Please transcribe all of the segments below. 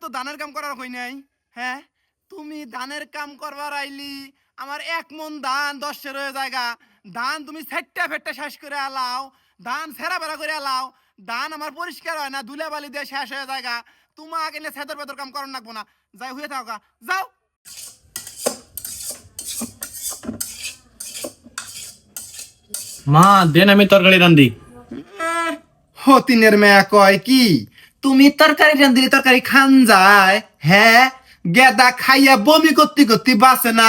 তো ধানের কাম করার কই নাই। হ্যাঁ, তুমি ধানের কাম করবার আইলি, আমার 1 মণ ধান 10 রয়ে জায়গা। ধান তুমি সেটটা ফেটটা শেষ করে আলাও, ধান ছেঁড়া বেড়া করে আলাও, ধান আমার পরিষ্কার হয় না, ধুলাবালি দিয়ে শেষ হয়ে জায়গা। তোমাকে এনে ছেদর বেদর কাম করার লাগবো না, যাই হয়ে থাকা যাও। মা দেন আমি তরকারি রান্ধি। হতিনের মেয়া কয় কি, তুমি তরকারি রান্ধিলে তরকারি খান যায়? হ্যাঁ, গেদা খাইয়া বমি করতে করতে বাঁচে না,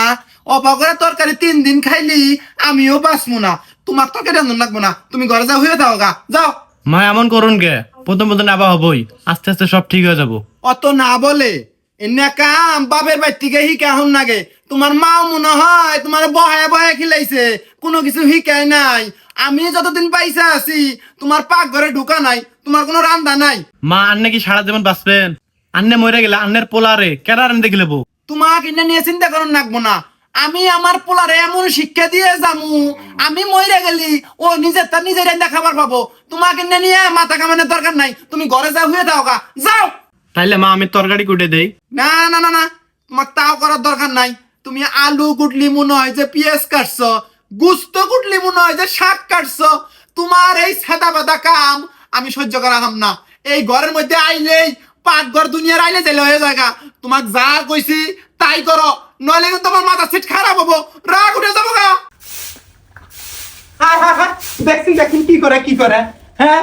অবাগরে তরকারি 3 দিন খাইলি আমিও বাঁচবো না। তোমার তরকারি রান্ধন লাগবো না, তুমি ঘরে যাও, হয়ে থাও গা, যাও। মা এমন করুন কে, প্রথম প্রথম আবার হবই, আস্তে আস্তে সব ঠিক হয়ে যাবো। অত না বলে এনে কাম বাপের বাড়ি থেকে হিকা হন নাগে। তোমার মাও মনে হয় তোমার বহায় বহায় খিলাইছে, কোনো কিছু হিকাই নাই। আমি যতদিন পাইসা আছি তোমার পাক ঘরে ঢুকা নাই, তোমার কোনো রান্দা নাই। মা আন্নে কি সারা জীবন বাঁচবেন? আন্নে মরে গেলে আন্নের পোলারে কেডা রান্ধে গেলেবো? তোমাকে এটা নিয়ে চিন্তা করুন লাগবো না। আমি আমার পোলারে এমন শিক্ষা দিয়ে যামু, আমি মরে গেলি ও নিজের তার নিজের রান্দা খাবার পাবো। তোমাকে এটা নিয়ে মাথা কামানোর দরকার নাই, তুমি ঘরে যাও, হয়ে থাও গা, যাও। তাইলে মা আমি তরকারি কুটে দেই। না না না না, তোমার তাও করার দরকার নাই। তুমি আলু কুটলি মনে হয় যে পেঁয়াজ কাটছো, গুস্ত কুটলি মনে হয় যে শাক কাটছো। তোমার এই সাদা বাদা কাম আমি সহ্য করা হাম না। এই ঘরের মধ্যে আইলেই পাকঘর দুনিয়ার আইলে যাইলে হয়ে জায়গা। তোমাক যা কইছি তাই করো, নইলে কিন্তু তোমার মাথা সিট খারাপ হবো, রাগ উঠে যাবো গা। দেখছি দেখি কি করে কি করে। হ্যাঁ,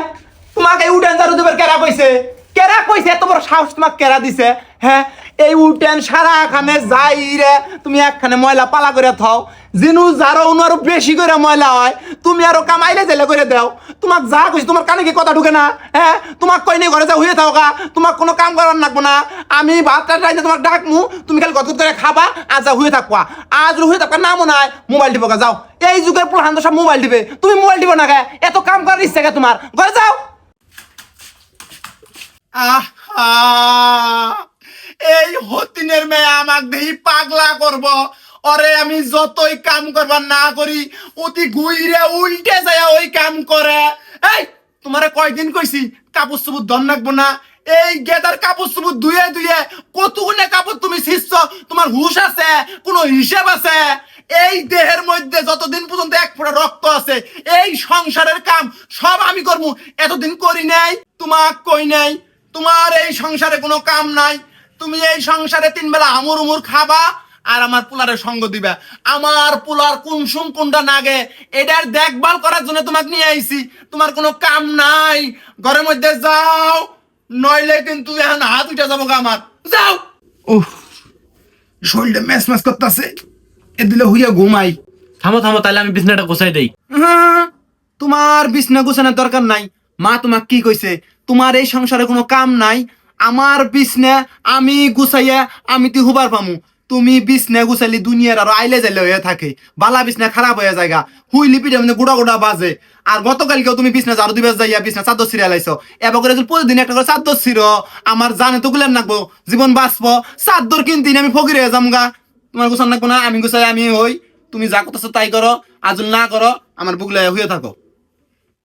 তোমাকে উঠেন জারু দেবার কেরা কইছে? কেরা কইছে? এত বড় সাহস তোমাকে কেরা দিছে? হ্যাঁ, এই উঠেন সারা খানে যাই রে, তুমি একখানে ময়লা পালা করে থাও। জিনু যারো উনারও বেশি করে ময়লা হয়, তুমি আরো কামাইলে জেলে করে দাও। তোমাক যা কইছি তোমার কানে কি কথা ঢুকে না? হ্যাঁ, তোমাক কই নেই ঘরে যাও, হয়ে থাও গা, তোমাক কোনো কাম করার লাগবো না। আমি ভাতটা রাইতে তোমাক ডাকমু, তুমি খালি গদগদ করে খাবা আর যা হয়ে থাকবা। আজ হয়ে থাকা নামও নাই, মোবাইল টিপো গা, যাও। এই যুগের পোলাহান তো সব মোবাইল টিপে, তুমি মোবাইল টিপো না গে? এত কাম করার ইচ্ছা গে তোমার? ঘরে যাও। আহা, এই হতিনের মেয়ে আমাক দেহি পাগলা করব। ওরে আমি যতই কাম করবার না করি, অতি গুইরে উল্টে যায় ওই কাম করে। এই তোমারে কয়দিন কইছি কাপড় চুপুর ধন রাখবো না? এই গেদার কাপড় চুপুর ধুয়ে ধুয়ে কতগুলো কাপড় তুমি ছিঁড়ছ? তোমার হুশ আছে? কোনো হিসাব আছে? এই দেহের মধ্যে যতদিন পর্যন্ত এক ফোঁটা রক্ত আছে, এই সংসারের কাম সব আমি করবো। এতদিন করি নাই, তোমাক কই নাই তোমার এই সংসারে কোনো কাম নাই। তুমি এই সংসারে 3 বেলা আমুর উমুর খাবা আর আমার পোলারে সঙ্গ দিবা। আমার পোলার কোন সুম কোনটা নাগে এটার দেখভাল করার জন্য তোমাকে নিয়ে আইছি। তোমার কোনো কাম নাই, ঘরের মধ্যে যাও, নইলে কিন্তু এখন হাত উঠে যাবো গা আমার, যাও। উফ, শরীরটা ম্যাচ ম্যাচ করতেছে, এ দিলে হইয়া ঘুমাই। থামো থামো, তাহলে আমি বিছনাটা গোছাই দেই। তোমার বিছনা গোছানোর দরকার নাই। মা তোমাক কি কইছে? তোমার এই সংসারে কোনো কাম নাই, আমার বিছনা আমি গুছাইয়া আমি তুই হুবার পামু। তুমি বিছনা গুছাইলি দুনিয়ার আরো আইলে যাইলে হয়ে থাকে, বালা বিছনা খারাপ হয়ে জায়গা, হুইলি পিঠে মানে গুড়া গুড়া বাজে। আর গতকালকেও তুমি বিছনা ঝাড়ু দিবে যাইয়া বিছনা চাদর ছিঁড়ে লাইছো। এবার করে যদি প্রতিদিন একটা করে চাদর ছিঁড়ো, আমার জানে তো গুলেন নাকবো, জীবন বাঁচবো। চাদর কিনতিন আমি ফকির হয়ে যামগা। তোমার গোছান নাকবো না, আমি গুছাই আমি হই। তুমি যা করতেছো তাই করো, আজ না করো আমার বুকলে হয়ে থাকো।